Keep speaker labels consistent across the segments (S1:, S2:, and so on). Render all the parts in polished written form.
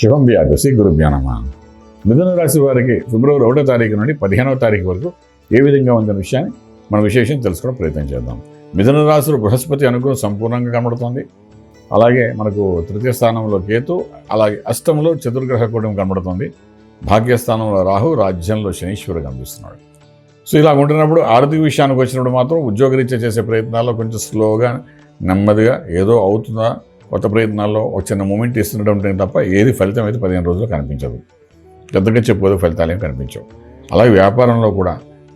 S1: శుభం వ్యాధి శ్రీ గురుభ్యో నమః. మిథున రాశి వారికి ఫిబ్రవరి 1వ తారీఖు నుండి 15వ తారీఖు వరకు ఏ విధంగా ఉందనే విషయాన్ని మనం విశేషం తెలుసుకోవడం ప్రయత్నం చేద్దాం. మిథున రాశిలో బృహస్పతి అనుగ్రహం సంపూర్ణంగా కనబడుతుంది. అలాగే మనకు తృతీయ స్థానంలో కేతు, అలాగే అష్టంలో చతుర్గ్రహ కూటమి కనబడుతుంది. భాగ్యస్థానంలో రాహు, రాజ్యంలో శనీశ్వరుడు కనిపిస్తున్నాడు. సో ఇలా ఉంటున్నప్పుడు ఆర్థిక విషయానికి వచ్చినప్పుడు మాత్రం ఉద్యోగరీత్యా చేసే ప్రయత్నాల్లో కొంచెం స్లోగా, నెమ్మదిగా ఏదో అవుతుందా, కొత్త ప్రయత్నాల్లో ఒక చిన్న మూమెంట్ ఇస్తుండటం తప్ప ఏది ఫలితం అయితే 15 రోజులు కనిపించదు. పెద్దగా చెప్పుకోదు, ఫలితాలు ఏమి కనిపించవు. అలాగే వ్యాపారంలో కూడా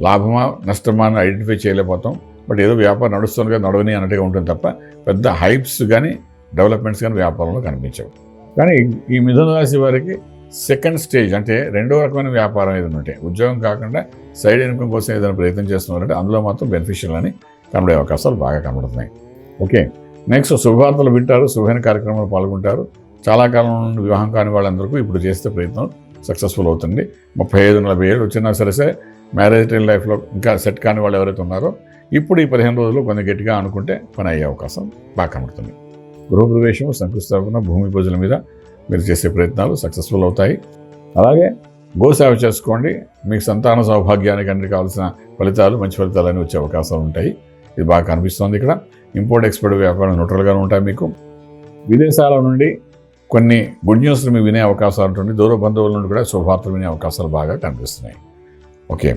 S1: లాభమా నష్టమా అని ఐడెంటిఫై చేయలేకపోతాం. బట్ ఏదో వ్యాపారం నడుస్తుంది కదా, నడవని అన్నట్టుగా ఉంటుంది తప్ప పెద్ద హైప్స్ కానీ డెవలప్మెంట్స్ కానీ వ్యాపారంలో కనిపించవు. కానీ ఈ మిథున రాశి వారికి సెకండ్ స్టేజ్ అంటే రెండో రకమైన వ్యాపారం ఏదైనా ఉంటే, ఉద్యోగం కాకుండా సైడ్ ఇన్కమ్ కోసం ఏదైనా ప్రయత్నం చేస్తున్నారంటే అందులో మాత్రం బెనిఫిషియల్ అని కనబడే అవకాశాలు బాగా కనబడుతున్నాయి. ఓకే, నెక్స్ట్ శుభవార్తలు వింటారు, శుభైన కార్యక్రమాలు పాల్గొంటారు. చాలా కాలం నుండి వివాహం కాని వాళ్ళందరికీ ఇప్పుడు చేస్తే ప్రయత్నం సక్సెస్ఫుల్ అవుతుంది. 35-40 ఏళ్ళు వచ్చినా సరే మ్యారేజ్ లైఫ్లో ఇంకా సెట్ కాని వాళ్ళు ఎవరైతే ఉన్నారో ఇప్పుడు ఈ 15 రోజులు కొంచెం గట్టిగా అనుకుంటే పని అయ్యే అవకాశం బాగా కనబడుతుంది. గృహప్రవేశం, శంకుస్థాపన, భూమి పూజల మీద మీరు చేసే ప్రయత్నాలు సక్సెస్ఫుల్ అవుతాయి. అలాగే గోసేవ చేసుకోండి. మీకు సంతాన సౌభాగ్యానికి అన్ని కావాల్సిన ఫలితాలు, మంచి ఫలితాలని వచ్చే అవకాశాలు ఉంటాయి. ఇది బాగా కనిపిస్తుంది. ఇక్కడ ఇంపోర్ట్ ఎక్స్పోర్ట్ వ్యాపారం న్యూట్రల్గానే ఉంటాయి. మీకు విదేశాల నుండి కొన్ని గుడ్ న్యూస్లు మీరు వినే అవకాశాలు ఉంటుంది. దూర బంధువుల నుండి కూడా శుభవార్తలు వినే అవకాశాలు బాగా కనిపిస్తున్నాయి. ఓకే,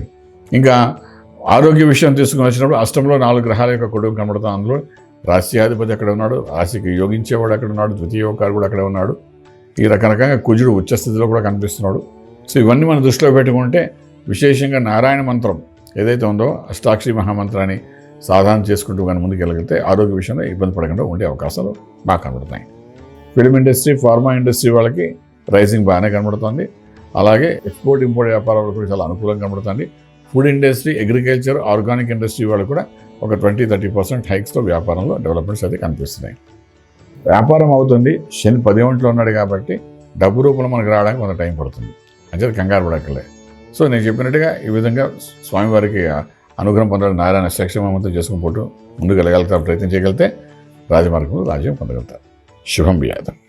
S1: ఇంకా ఆరోగ్య విషయం తీసుకుని వచ్చినప్పుడు అష్టంలో 4 గ్రహాల యొక్క కుటుంబం కనబడుతుంది. అందులో రాశ్యాధిపతి అక్కడ ఉన్నాడు, రాశికి యోగించేవాడు అక్కడ ఉన్నాడు, ద్వితీయోకారు కూడా అక్కడే ఉన్నాడు. ఈ రకరకంగా కుజుడు ఉచ్చస్థితిలో కూడా కనిపిస్తున్నాడు. సో ఇవన్నీ మనం దృష్టిలో పెట్టుకుంటే విశేషంగా నారాయణ మంత్రం ఏదైతే ఉందో అష్టాక్షరి మహామంత్రాన్ని సాధన చేసుకుంటూ కానీ ముందుకు వెళ్ళగలిగితే ఆరోగ్య విషయంలో ఇబ్బంది పడకుండా ఉండే అవకాశాలు బాగా కనబడుతున్నాయి. ఫిల్మ్ ఇండస్ట్రీ, ఫార్మా ఇండస్ట్రీ వాళ్ళకి రైజింగ్ బాగానే కనబడుతుంది. అలాగే ఎక్స్పోర్ట్ ఇంపోర్ట్ వ్యాపారాలు కూడా చాలా అనుకూలంగా కనబడుతుంది. Food industry, agriculture, organic industry వాళ్ళు కూడా ఒక 20-30% హైక్స్తో వ్యాపారంలో డెవలప్మెంట్స్ అయితే కనిపిస్తున్నాయి. వ్యాపారం అవుతుంది. శని 10వ ఇంట్లో ఉన్నాడు కాబట్టి డబ్బు రూపంలో మనకు రావడానికి కొంత టైం పడుతుంది. అంటే కంగారు పడక్కలే. సో నేను చెప్పినట్టుగా ఈ విధంగా స్వామివారికి అనుగ్రహం పొందడం, నారాయణ శక్షమంతో చేసుకుని పోటు ముందుకు వెళ్ళగలుగుతారు. ప్రయత్నం చేయగలిగితే రాజమార్గంలో రాజ్యం పొందగలుగుతారు. శుభం వ్యాధం.